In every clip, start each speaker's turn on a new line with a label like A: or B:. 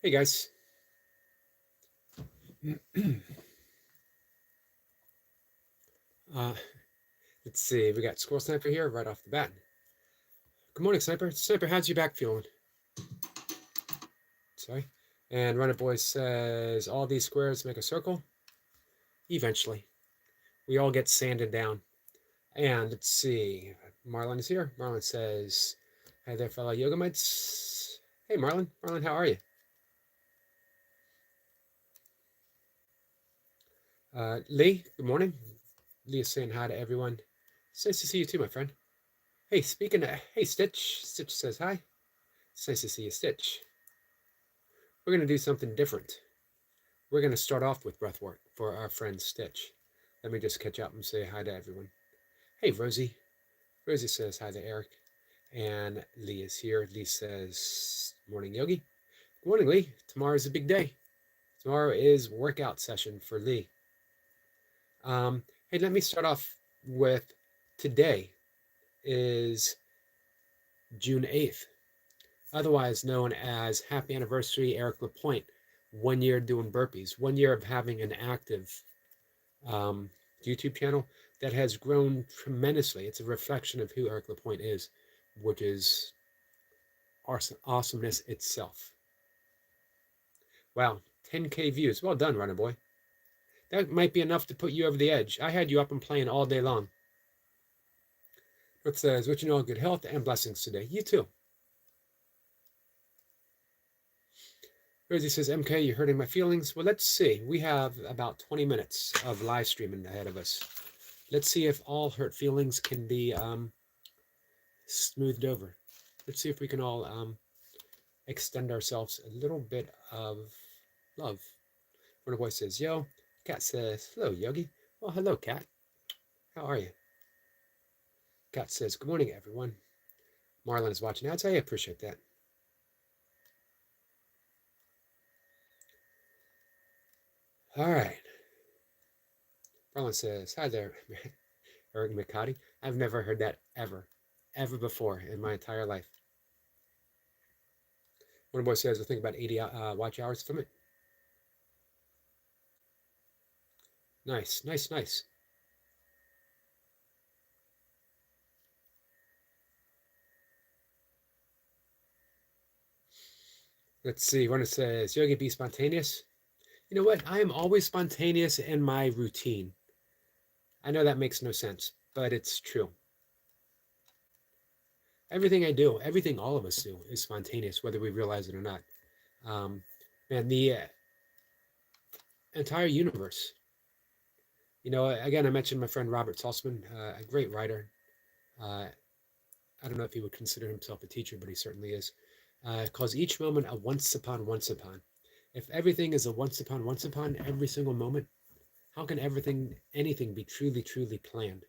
A: Hey guys. uh, let's see. We got Squirrel Sniper here right off the bat. Good morning, Sniper. Sniper, how's your back feeling? Sorry. And Runner Boy says, all these squares make a circle. Eventually. We all get sanded down. And let's see. Marlon is here. Marlon says, hi there, fellow yoga mates. Hey, Marlon. Marlon, how are you? Lee, good morning. Lee is saying hi to everyone. It's nice to see you too, my friend. Hey, speaking of, hey, Stitch. Stitch says hi. It's nice to see you, Stitch. We're going to do something different. We're going to start off with breath work for our friend Stitch. Let me just catch up and say hi to everyone. Hey, Rosie. Rosie says hi to Eric. And Lee is here. Lee says, morning, Yogi. Good morning, Lee. Tomorrow's a big day. Tomorrow is workout session for Lee. Hey, let me start off with today is June 8th, otherwise known as Happy Anniversary Eric LaPointe. 1 year doing burpees, 1 year of having an active YouTube channel that has grown tremendously. It's a reflection of who Eric LaPointe is, which is awesomeness itself. Wow, 10K views. Well done, Runner Boy. That might be enough to put you over the edge. I had you up and playing all day long. It says, wishing you all good health and blessings today. You too. Rosie says, MK, you're hurting my feelings. Well, let's see. We have about 20 minutes of live streaming ahead of us. Let's see if all hurt feelings can be smoothed over. Let's see if we can all extend ourselves a little bit of love. When a voice says, yo, Cat says, hello, Yogi. Well, hello, Cat. How are you? Cat says, good morning, everyone. Marlon is watching ads. I appreciate that. All right. Marlon says, hi there, Eric McCarty. I've never heard that ever before in my entire life. One boy says, we'll think about 80 watch hours from it. Nice, nice, nice. Let's see. One says, Yogi, be spontaneous. You know what? I am always spontaneous in my routine. I know that makes no sense, but it's true. Everything I do, everything all of us do, is spontaneous, whether we realize it or not. And the entire universe. You know, again, I mentioned my friend Robert Saltzman, a great writer. I don't know if he would consider himself a teacher, but he certainly is. Calls each moment a once upon once upon. If everything is a once upon every single moment, how can anything be truly, truly planned?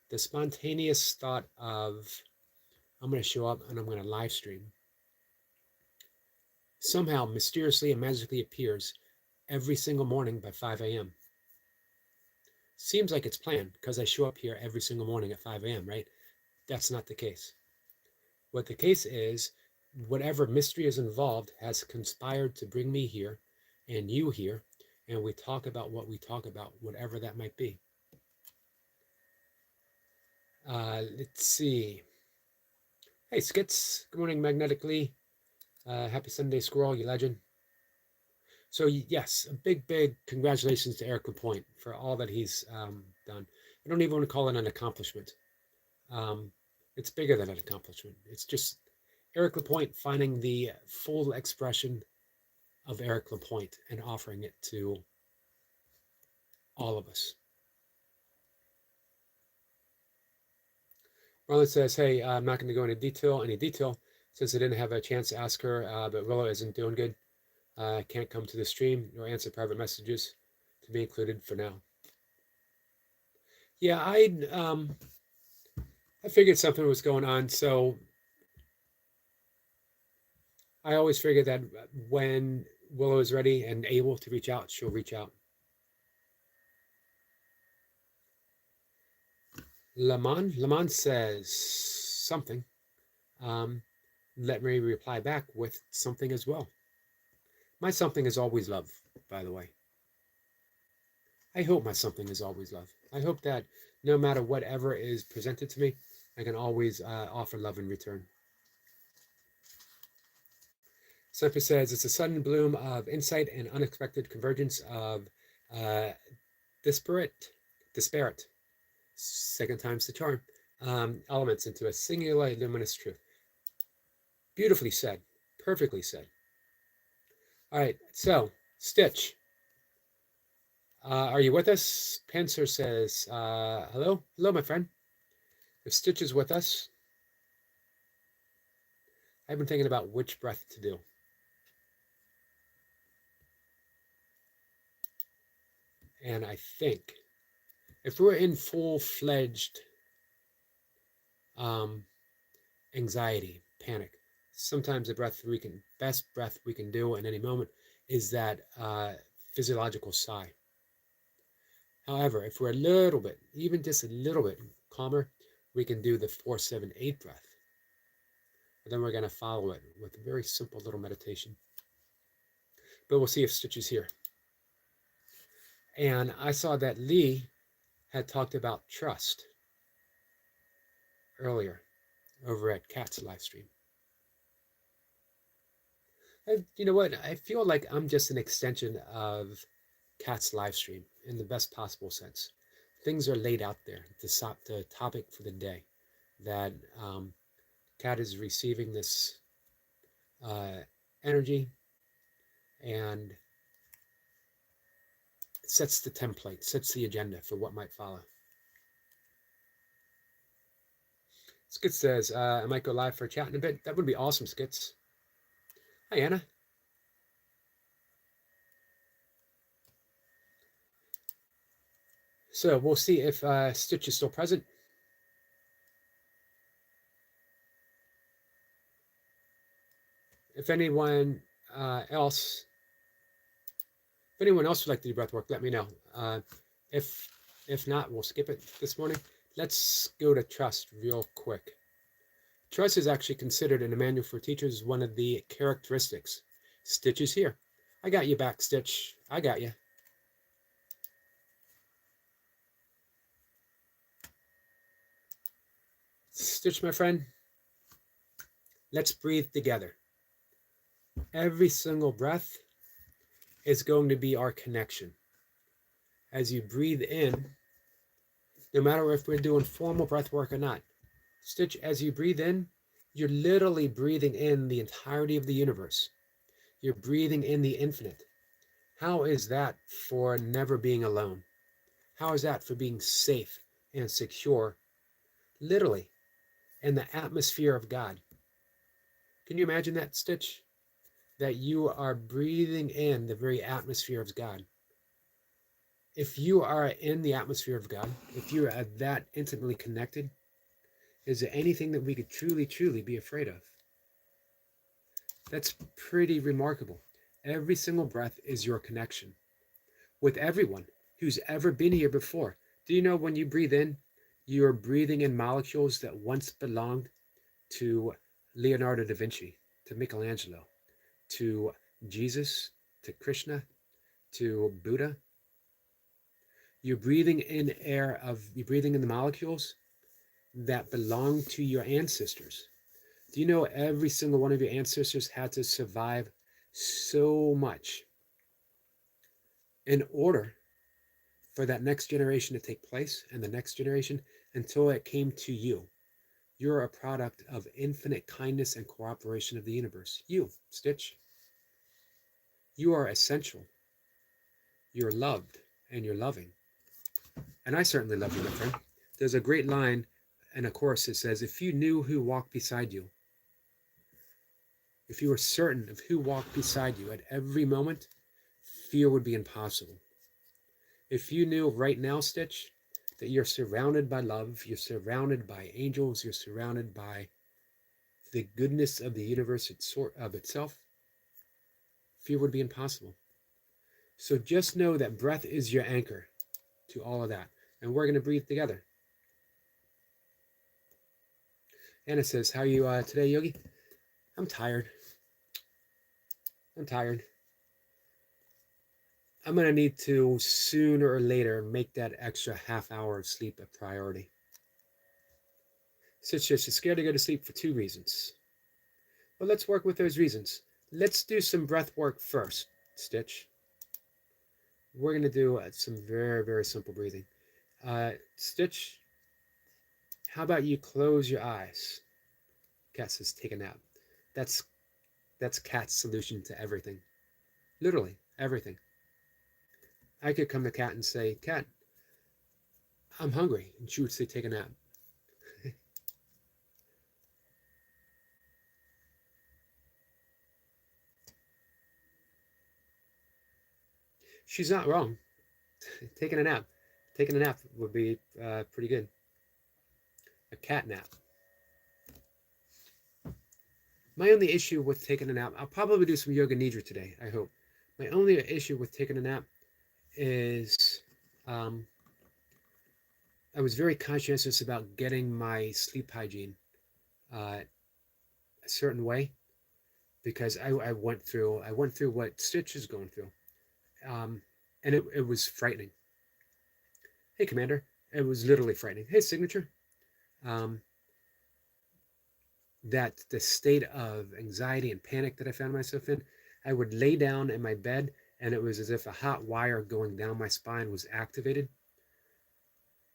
A: The spontaneous thought of, I'm going to show up and I'm going to live stream, somehow mysteriously and magically appears every single morning by 5 a.m. Seems like it's planned because I show up here every single morning at 5 a.m., right? That's not the case. What the case is, whatever mystery is involved has conspired to bring me here and you here, and we talk about what we talk about, whatever that might be. Let's see. Hey, Skits. Good morning, Magnetically. Happy Sunday, Squirrel, you legend. So, yes, a big, big congratulations to Eric LaPointe for all that he's done. I don't even want to call it an accomplishment. It's bigger than an accomplishment. It's just Eric LaPointe finding the full expression of Eric LaPointe and offering it to all of us. Marlon says, hey, I'm not going to go into any detail, since I didn't have a chance to ask her, but Willow isn't doing good. Can't come to the stream or answer private messages to be included for now. Yeah, I figured something was going on, so I always figure that when Willow is ready and able to reach out, she'll reach out. Lamont says something. Let me reply back with something as well. My something is always love, by the way. I hope my something is always love. I hope that no matter whatever is presented to me, I can always offer love in return. Sniper says it's a sudden bloom of insight and unexpected convergence of uh, disparate, second time's the charm, elements into a singular luminous truth. Beautifully said. Perfectly said. All right, so Stitch, are you with us? Panzer says, hello? Hello, my friend. If Stitch is with us, I've been thinking about which breath to do. And I think if we're in full-fledged anxiety, panic, sometimes the best breath we can do in any moment is that physiological sigh. However, if we're a little bit, even just a little bit calmer, we can do the 4-7-8 breath. And then we're going to follow it with a very simple little meditation. But we'll see if Stitch is here. And I saw that Lee had talked about trust earlier over at Kat's live stream. You know what? I feel like I'm just an extension of Kat's live stream in the best possible sense. Things are laid out there, the topic for the day, that Kat is receiving this energy and sets the template, sets the agenda for what might follow. Skits says, I might go live for a chat in a bit. That would be awesome, Skits. Hi, Anna. So we'll see if Stitch is still present. If anyone else would like to do breath work, let me know. If not, we'll skip it this morning. Let's go to trust real quick. Trust is actually considered in the manual for teachers one of the characteristics. Stitch is here. I got you back, Stitch. I got you. Stitch, my friend, let's breathe together. Every single breath is going to be our connection. As you breathe in, no matter if we're doing formal breath work or not, Stitch, as you breathe in, you're literally breathing in the entirety of the universe. You're breathing in the infinite. How is that for never being alone? How is that for being safe and secure, literally, in the atmosphere of God? Can you imagine that, Stitch? That you are breathing in the very atmosphere of God. If you are in the atmosphere of God, if you are that intimately connected, is there anything that we could truly, truly be afraid of? That's pretty remarkable. Every single breath is your connection with everyone who's ever been here before. Do you know when you breathe in, you're breathing in molecules that once belonged to Leonardo da Vinci, to Michelangelo, to Jesus, to Krishna, to Buddha? You're breathing in the molecules that belong to your ancestors. Do you know every single one of your ancestors had to survive so much in order for that next generation to take place and the next generation until it came to you? You're a product of infinite kindness and cooperation of the universe. You, Stitch. You are essential. You're loved and you're loving. And I certainly love you, my friend. There's a great line in a chorus that says, if you knew who walked beside you, if you were certain of who walked beside you at every moment, fear would be impossible. If you knew right now, Stitch, that you're surrounded by love, you're surrounded by angels, you're surrounded by the goodness of the universe of itself, fear would be impossible. So just know that breath is your anchor to all of that. And we're going to breathe together. Anna says, how are you today, Yogi? I'm tired. I'm going to need to sooner or later make that extra half hour of sleep a priority. Stitch says she's scared to go to sleep for 2 reasons. Well, let's work with those reasons. Let's do some breath work first, Stitch. We're going to do some very, very simple breathing. Stitch, how about you close your eyes? Cat says, take a nap. That's Cat's solution to everything. Literally, everything. I could come to Cat and say, Cat, I'm hungry. And she would say, take a nap. She's not wrong. Taking a nap. Taking a nap would be pretty good. A cat nap. My only issue with taking a nap, I'll probably do some yoga nidra today, I hope. My only issue with taking a nap is I was very conscientious about getting my sleep hygiene a certain way because I went through what Stitch is going through, and it was frightening. Hey, Commander, it was literally frightening. Hey, Signature, um, that the state of anxiety and panic that I found myself in, I would lay down in my bed, and it was as if a hot wire going down my spine was activated,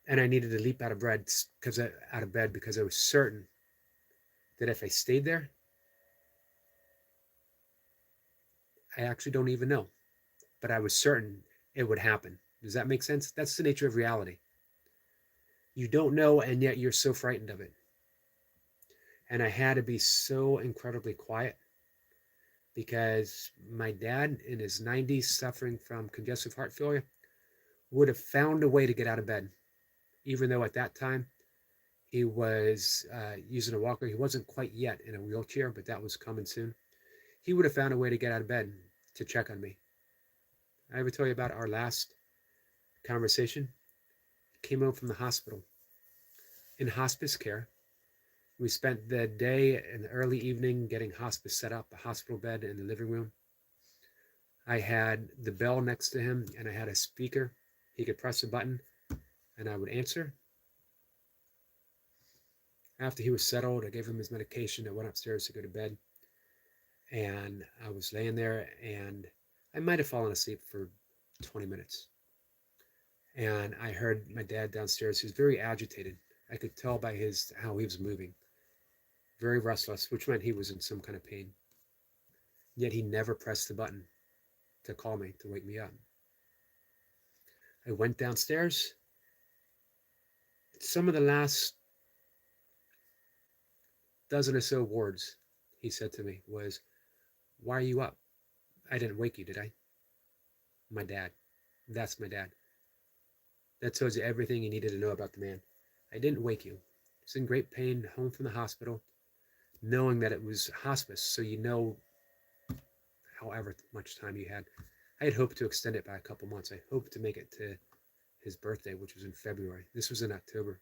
A: and I needed to leap out of bed because I was certain that if I stayed there, I actually don't even know, but I was certain it would happen. Does that make sense? That's the nature of reality. You don't know, and yet you're so frightened of it. And I had to be so incredibly quiet because my dad in his 90s, suffering from congestive heart failure, would have found a way to get out of bed, even though at that time he was using a walker. He wasn't quite yet in a wheelchair, but that was coming soon. He would have found a way to get out of bed to check on me. I ever tell you about our last conversation? Came home from the hospital in hospice care. We spent the day and the early evening getting hospice set up, a hospital bed in the living room. I had the bell next to him, and I had a speaker. He could press a button, and I would answer. After he was settled, I gave him his medication. I went upstairs to go to bed, and I was laying there, and I might have fallen asleep for 20 minutes. And I heard my dad downstairs. He was very agitated. I could tell by how he was moving. Very restless, which meant he was in some kind of pain. Yet he never pressed the button to call me, to wake me up. I went downstairs. Some of the last dozen or so words he said to me was, why are you up? I didn't wake you, did I? My dad. That's my dad. That tells you everything you needed to know about the man. I didn't wake you. He was in great pain, home from the hospital, knowing that it was hospice, so you know however much time you had. I had hoped to extend it by a couple months. I hoped to make it to his birthday, which was in February. This was in October.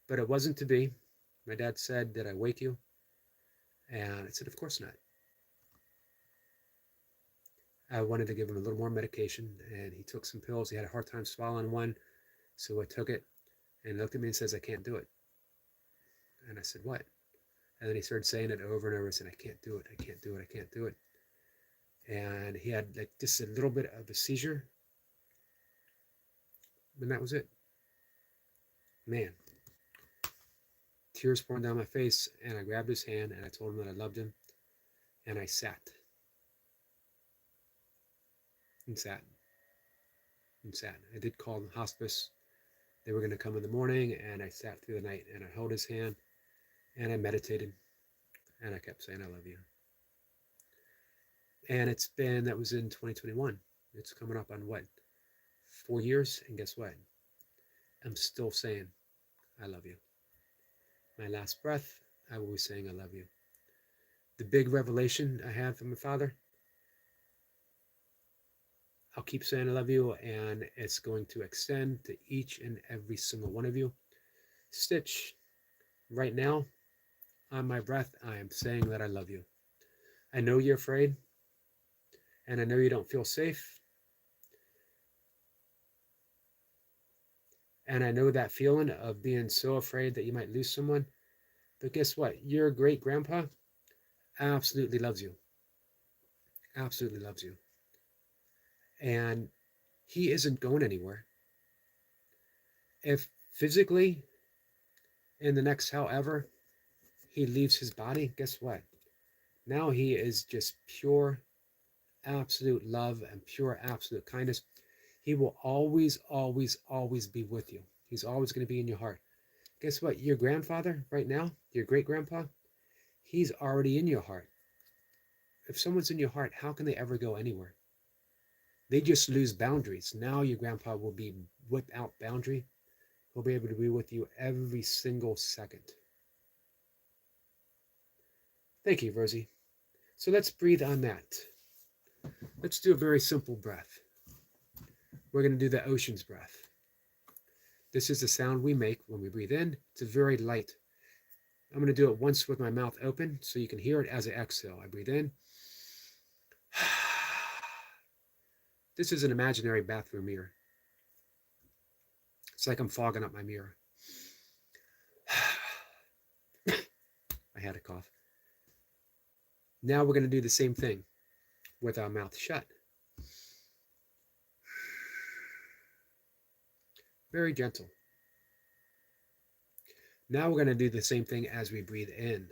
A: But it wasn't to be. My dad said, did I wake you? And I said, of course not. I wanted to give him a little more medication, and he took some pills. He had a hard time swallowing one, so I took it, and he looked at me and says, I can't do it. And I said, what? And then he started saying it over and over. I said, I can't do it. I can't do it. I can't do it. And he had like just a little bit of a seizure, and that was it. Man, tears pouring down my face, and I grabbed his hand, and I told him that I loved him, and I sat and sat and sat. I did call the hospice. They were going to come in the morning, and I sat through the night, and I held his hand, and I meditated, and I kept saying, I love you. And that was in 2021. It's coming up on what, 4 years? And guess what? I'm still saying, I love you. My last breath, I will be saying, I love you. The big revelation I had from my father, I'll keep saying I love you, and it's going to extend to each and every single one of you. Stitch, right now, on my breath, I am saying that I love you. I know you're afraid, and I know you don't feel safe, And I know that feeling of being so afraid that you might lose someone. But guess what? Your great grandpa absolutely loves you. Absolutely loves you. And he isn't going anywhere. If physically in the next however he leaves his body, guess what? Now he is just pure, absolute love and pure, absolute kindness. He will always, always, always be with you. He's always going to be in your heart. Guess what? Your grandfather right now, your great grandpa, he's already in your heart. If someone's in your heart, how can they ever go anywhere? They just lose boundaries. Now your grandpa will be without boundary. He'll be able to be with you every single second. Thank you, Rosie. So let's breathe on that. Let's do a very simple breath. We're going to do the ocean's breath. This is the sound we make when we breathe in. It's a very light. I'm going to do it once with my mouth open so you can hear it as I exhale. I breathe in. This is an imaginary bathroom mirror. It's like I'm fogging up my mirror. I had a cough. Now we're going to do the same thing with our mouth shut. Very gentle. Now we're going to do the same thing as we breathe in.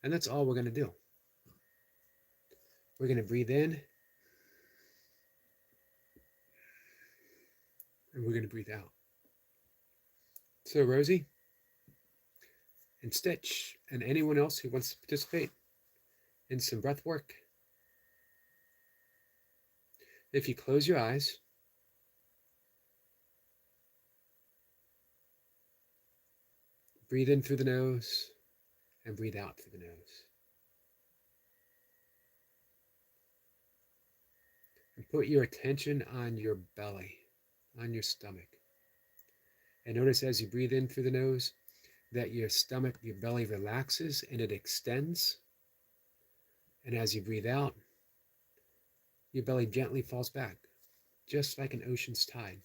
A: And that's all we're going to do. We're going to breathe in. And we're going to breathe out. So Rosie and Stitch and anyone else who wants to participate in some breath work, if you close your eyes, breathe in through the nose and breathe out through the nose. And put your attention on your belly, on your stomach. And notice as you breathe in through the nose that your stomach, your belly relaxes and it extends. And as you breathe out, your belly gently falls back, just like an ocean's tide.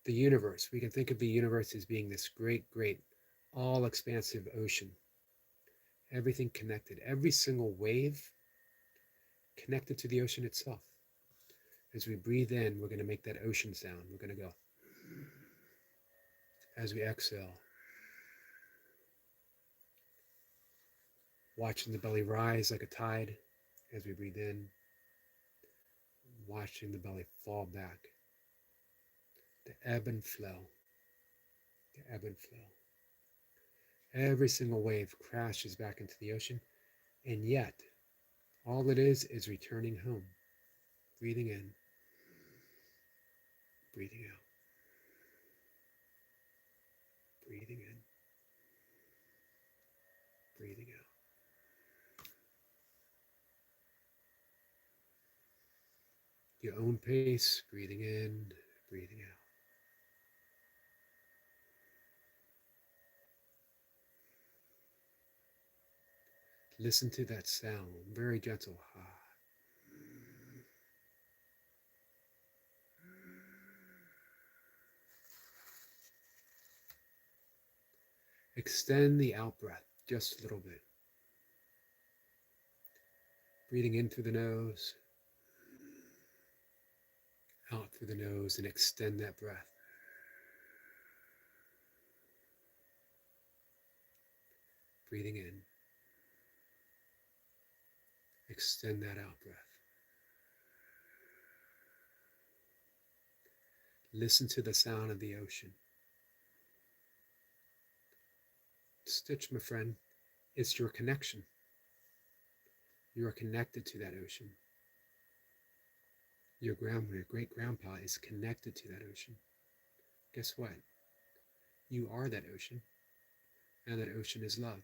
A: The universe, we can think of the universe as being this great, great, all-expansive ocean. Everything connected, every single wave connected to the ocean itself. As we breathe in, we're going to make that ocean sound. We're going to go. As we exhale, watching the belly rise like a tide as we breathe in, watching the belly fall back, the ebb and flow, the ebb and flow. Every single wave crashes back into the ocean, and yet all it is returning home, breathing in, breathing out, breathing in, breathing out. Your own pace, breathing in, breathing out. Listen to that sound, very gentle. Extend the out breath just a little bit. Breathing in through the nose, out through the nose, and extend that breath. Breathing in, extend that out breath. Listen to the sound of the ocean. Stitch, my friend, it's your connection. You are connected to that ocean. Your great grandpa is connected to that ocean. Guess what? You are that ocean, and that ocean is love.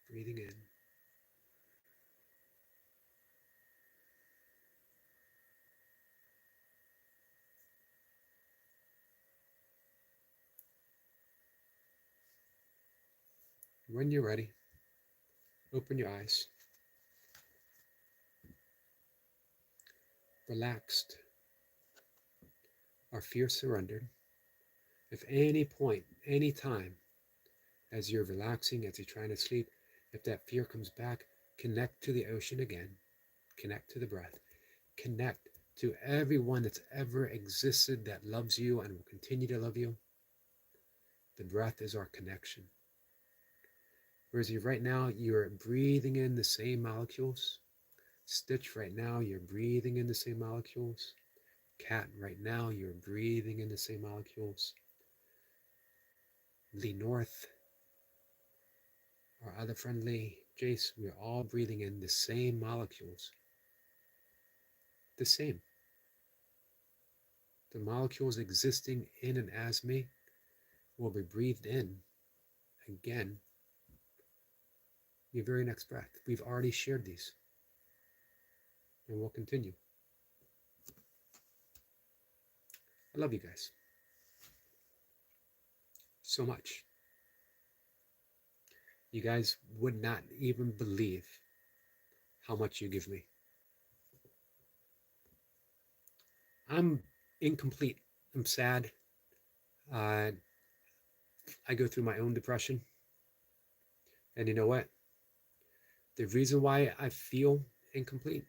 A: Breathing in. When you're ready, open your eyes, relaxed, our fear surrendered. If any point, any time, as you're relaxing, as you're trying to sleep, if that fear comes back, connect to the ocean again, connect to the breath, connect to everyone that's ever existed that loves you and will continue to love you. The breath is our connection. Whereas right now, you're breathing in the same molecules. Stitch, right now, you're breathing in the same molecules. Cat, right now, you're breathing in the same molecules. Lee North, our other friend Lee, Jace, we're all breathing in the same molecules. The same. The molecules existing in and as me will be breathed in again your very next breath. We've already shared these, and we'll continue. I love you guys so much. You guys would not even believe how much you give me. I'm incomplete. I'm sad. I go through my own depression. And you know what? The reason why I feel incomplete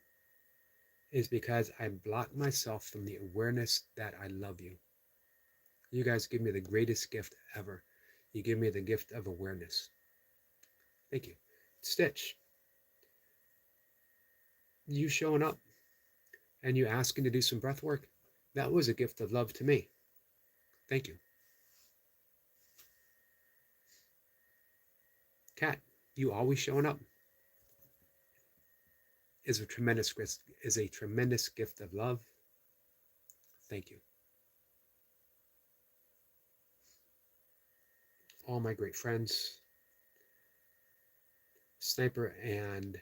A: is because I block myself from the awareness that I love you. You guys give me the greatest gift ever. You give me the gift of awareness. Thank you. Stitch, you showing up and you asking to do some breath work, that was a gift of love to me. Thank you. Kat, you always showing up is a tremendous gift of love. Thank you. All my great friends, Sniper and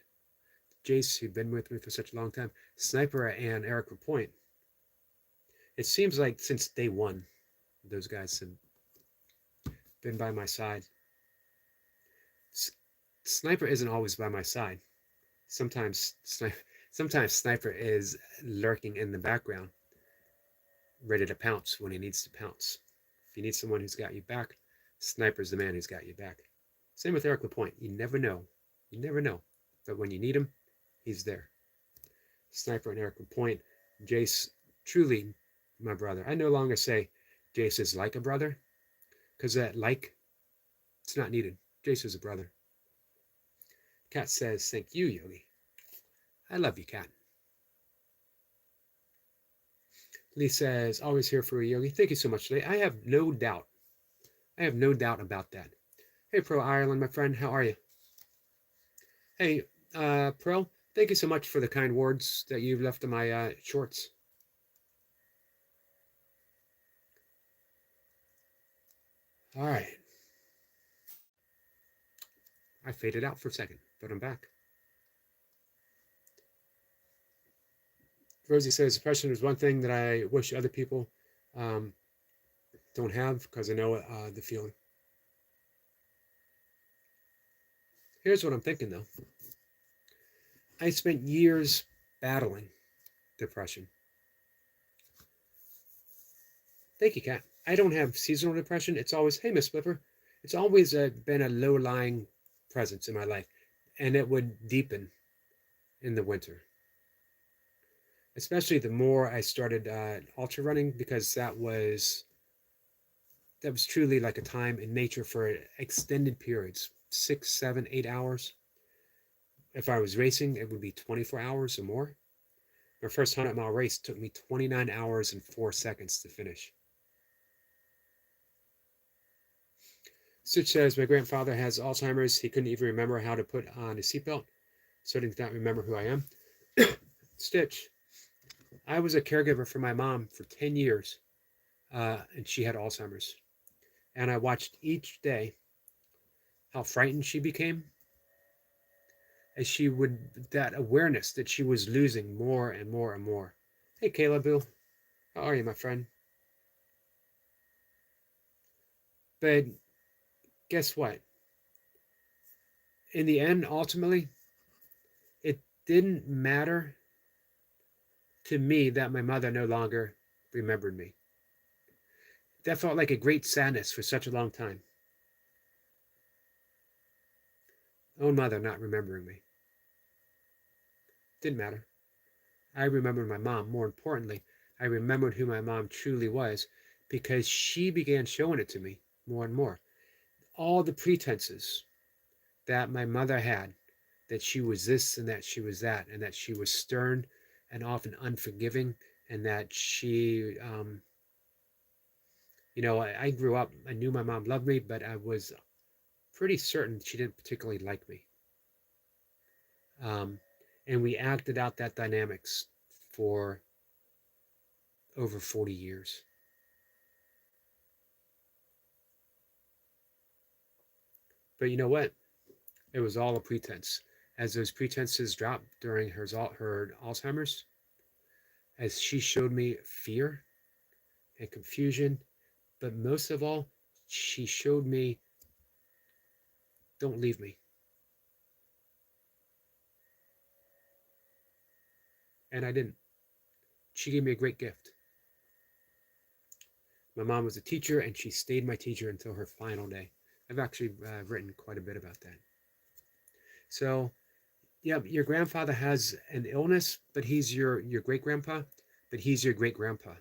A: Jace, who've been with me for such a long time, Sniper and Eric Lapointe. It seems like since day one, those guys have been by my side. Sniper isn't always by my side. Sometimes Sniper is lurking in the background, ready to pounce when he needs to pounce. If you need someone who's got you back, Sniper's the man who's got you back. Same with Eric Lapointe. You never know. You never know. But when you need him, he's there. Sniper and Eric Lapointe. Jace, truly my brother. I no longer say Jace is like a brother, because that like, it's not needed. Jace is a brother. Kat says, thank you, Yogi. I love you, Kat. Lee says, always here for you, Yogi. Thank you so much, Lee. I have no doubt. I have no doubt about that. Hey, Pro Ireland, my friend. How are you? Hey, Pro, thank you so much for the kind words that you've left in my shorts. All right. I faded out for a second, but I'm back. Rosie says, depression is one thing that I wish other people don't have, because I know the feeling. Here's what I'm thinking, though. I spent years battling depression. Thank you, Kat. I don't have seasonal depression. It's always, hey, Miss Flipper. It's always been a low-lying presence in my life, and it would deepen in the winter. Especially the more I started ultra running, because that was truly like a time in nature for extended periods, 6, 7, 8 hours. If I was racing, it would be 24 hours or more. My first 100-mile race took me 29 hours and 4 seconds to finish. Stitch says, my grandfather has Alzheimer's. He couldn't even remember how to put on a seatbelt, so he did not remember who I am. Stitch, I was a caregiver for my mom for 10 years, and she had Alzheimer's. And I watched each day how frightened she became, as she would, that awareness that she was losing more and more and more. Hey, Caleb Bill, how are you, my friend? But guess what? in the end, ultimately, it didn't matter to me that my mother no longer remembered me. That felt like a great sadness for such a long time. Own mother not remembering me. Didn't matter. I remembered my mom. More importantly, I remembered who my mom truly was because she began showing it to me more and more. All the pretenses that my mother had, that she was this and that she was that, and that she was stern and often unforgiving, and that she, I grew up, I knew my mom loved me, but I was pretty certain she didn't particularly like me. Um, and we acted out that dynamics for over 40 years. But you know what? It was all a pretense. As those pretenses dropped during her Alzheimer's, as she showed me fear and confusion, but most of all, she showed me, don't leave me. And I didn't. She gave me a great gift. My mom was a teacher, and she stayed my teacher until her final day. I've actually written quite a bit about that. So, yeah, your grandfather has an illness, but he's your great grandpa, but he's your great grandpa.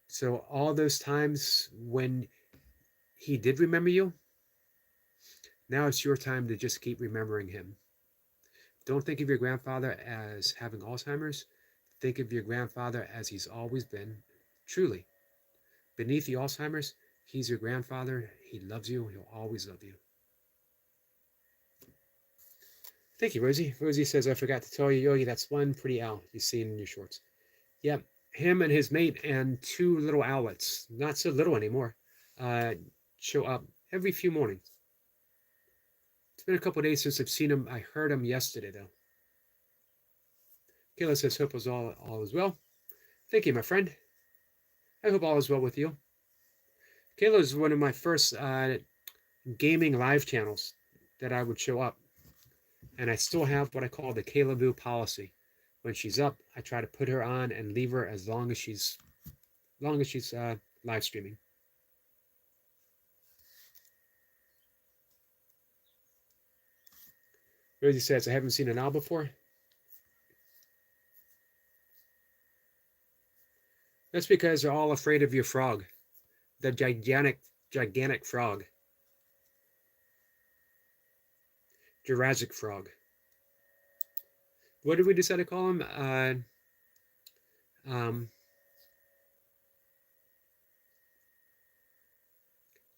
A: So all those times when he did remember you, now it's your time to just keep remembering him. Don't think of your grandfather as having Alzheimer's. Think of your grandfather as he's always been, truly. Beneath the Alzheimer's, he's your grandfather. He loves you. He'll always love you. Thank you, Rosie. Rosie says, I forgot to tell you, Yogi, that's one pretty owl you've seen in your shorts. Yep, him and his mate and two little owlets, not so little anymore, uh, show up every few mornings. It's been a couple days since I've seen him. I heard him yesterday, though. Kayla says, hope all is well. Thank you, my friend. I hope all is well with you. Kayla is one of my first gaming live channels that I would show up. And I still have what I call the Kayla Boo policy. When she's up, I try to put her on and leave her as long as she's live streaming. Rosie says, I haven't seen an owl before. That's because they're all afraid of your frog, the gigantic frog, Jurassic frog. What did we decide to call him?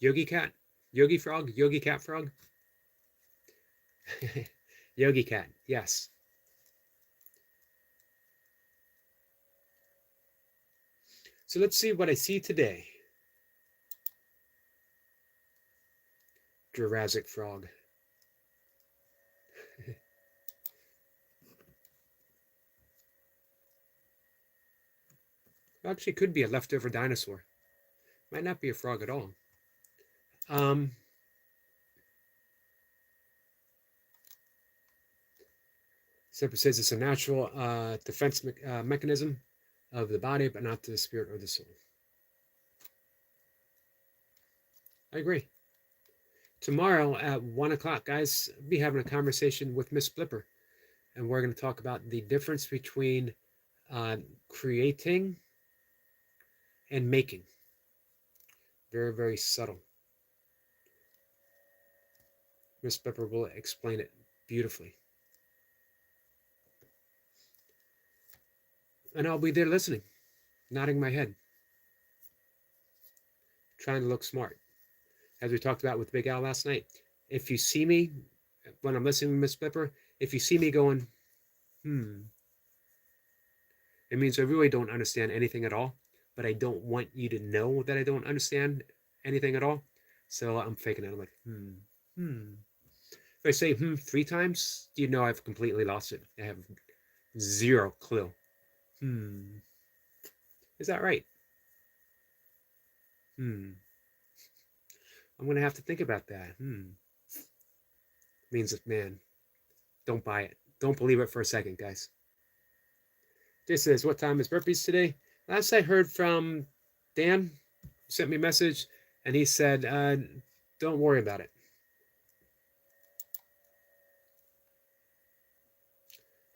A: Yogi cat, Yogi frog, Yogi cat frog, Yogi cat. Yes. So let's see what I see today. Jurassic frog. Actually, could be a leftover dinosaur. Might not be a frog at all. Separate says it's a natural defense mechanism of the body, but not to the spirit or the soul. I agree. Tomorrow at 1 o'clock, guys, I'll be having a conversation with Miss Blipper, and we're going to talk about the difference between creating and making. Very, very subtle. Miss Blipper will explain it beautifully. And I'll be there listening, nodding my head, trying to look smart. As we talked about with Big Al last night, if you see me, when I'm listening to Miss Blipper, if you see me going, it means I really don't understand anything at all, but I don't want you to know that I don't understand anything at all. So I'm faking it. I'm like, If I say 3 times, you know I've completely lost it. I have zero clue. Is that right? I'm going to have to think about that. means, man, don't buy it. Don't believe it for a second, guys. Jay says, what time is burpees today? Last I heard from Dan, sent me a message, and he said, don't worry about it.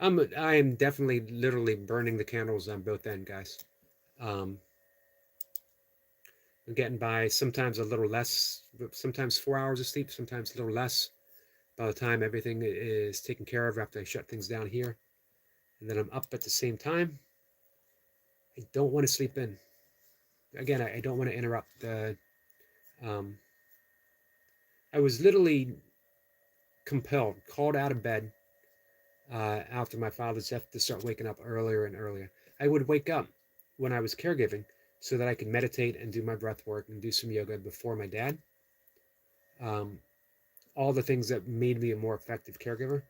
A: I am definitely literally burning the candles on both ends, guys. I'm getting by sometimes a little less, sometimes 4 hours of sleep, sometimes a little less. By the time everything is taken care of after I shut things down here, and then I'm up at the same time. I don't want to sleep in. Again, I don't want to interrupt the. I was literally compelled, called out of bed after my father's death to start waking up earlier and earlier. I would wake up when I was caregiving so that I could meditate and do my breath work and do some yoga before my dad. All the things that made me a more effective caregiver.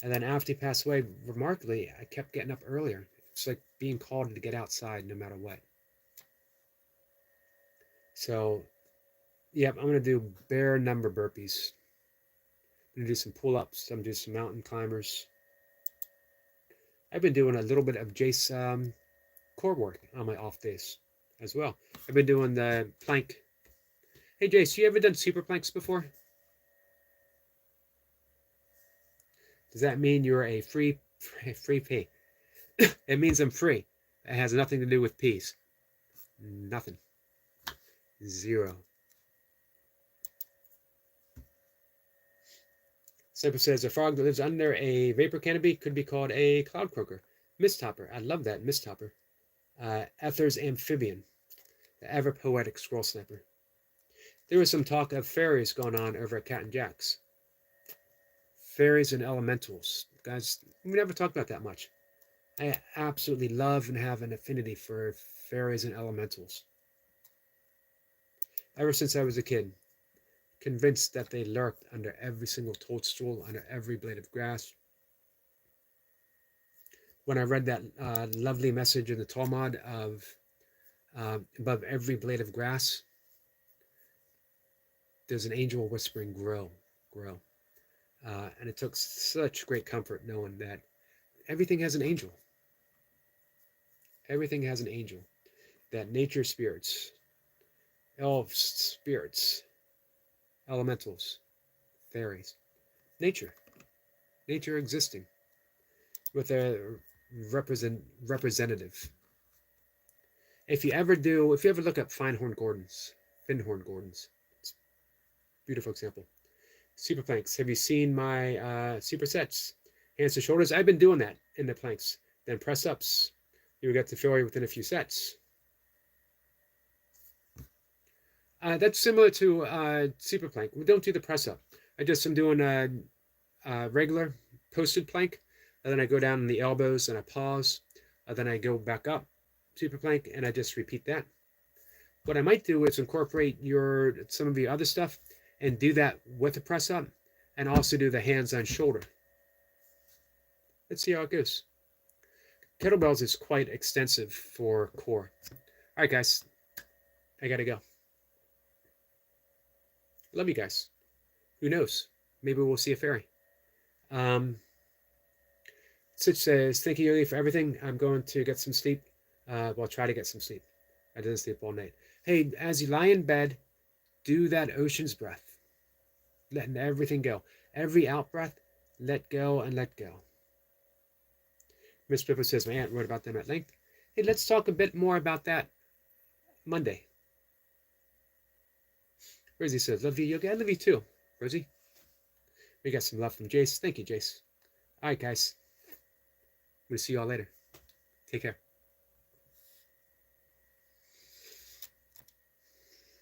A: And then after he passed away, remarkably, I kept getting up earlier. It's like being called to get outside no matter what. So, yep, I'm going to do bare number burpees. I'm going to do some pull-ups. I'm going to do some mountain climbers. I've been doing a little bit of Jace core work on my off days as well. I've been doing the plank. Hey, Jace, you ever done super planks before? Does that mean you're a free pea? It means I'm free. It has nothing to do with peas. Nothing. Zero. Cypher says a frog that lives under a vapor canopy could be called a cloud croaker. Mist hopper. I love that. Mist hopper. Ether's amphibian. The ever poetic scroll sniper. There was some talk of fairies going on over at Cat and Jack's. Fairies and elementals. Guys, we never talked about that much. I absolutely love and have an affinity for fairies and elementals. Ever since I was a kid, convinced that they lurked under every single toadstool, under every blade of grass. When I read that lovely message in the Talmud of above every blade of grass, there's an angel whispering, grow, grow. And it took such great comfort knowing that everything has an angel. Everything has an angel. That nature spirits, elves, spirits, elementals, fairies, nature existing with a representative. If you ever look up Finhorn Gordons, it's a beautiful example. Super planks. Have you seen my supersets? Hands to shoulders. I've been doing that in the planks. Then press ups. You get to failure within a few sets. That's similar to super plank. We don't do the press up. I'm doing a regular posted plank, and then I go down on the elbows and I pause, and then I go back up super plank, and I just repeat that. What I might do is incorporate some of your other stuff and do that with the press up, and also do the hands on shoulder. Let's see how it goes. Kettlebells is quite extensive for core. All right, guys, I gotta go. Love you guys. Who knows? Maybe we'll see a fairy. Sitch says, thank you, Yogi, for everything. I'm going to get some sleep. Well, try to get some sleep. I didn't sleep all night. Hey, as you lie in bed, do that ocean's breath. Letting everything go. Every out breath, let go and let go. Miss Pippa says, my aunt wrote about them at length. Hey, let's talk a bit more about that Monday. Rosie says, love you, Yogi. I love you too, Rosie. We got some love from Jace. Thank you, Jace. All right, guys. I'm going to see you all later. Take care.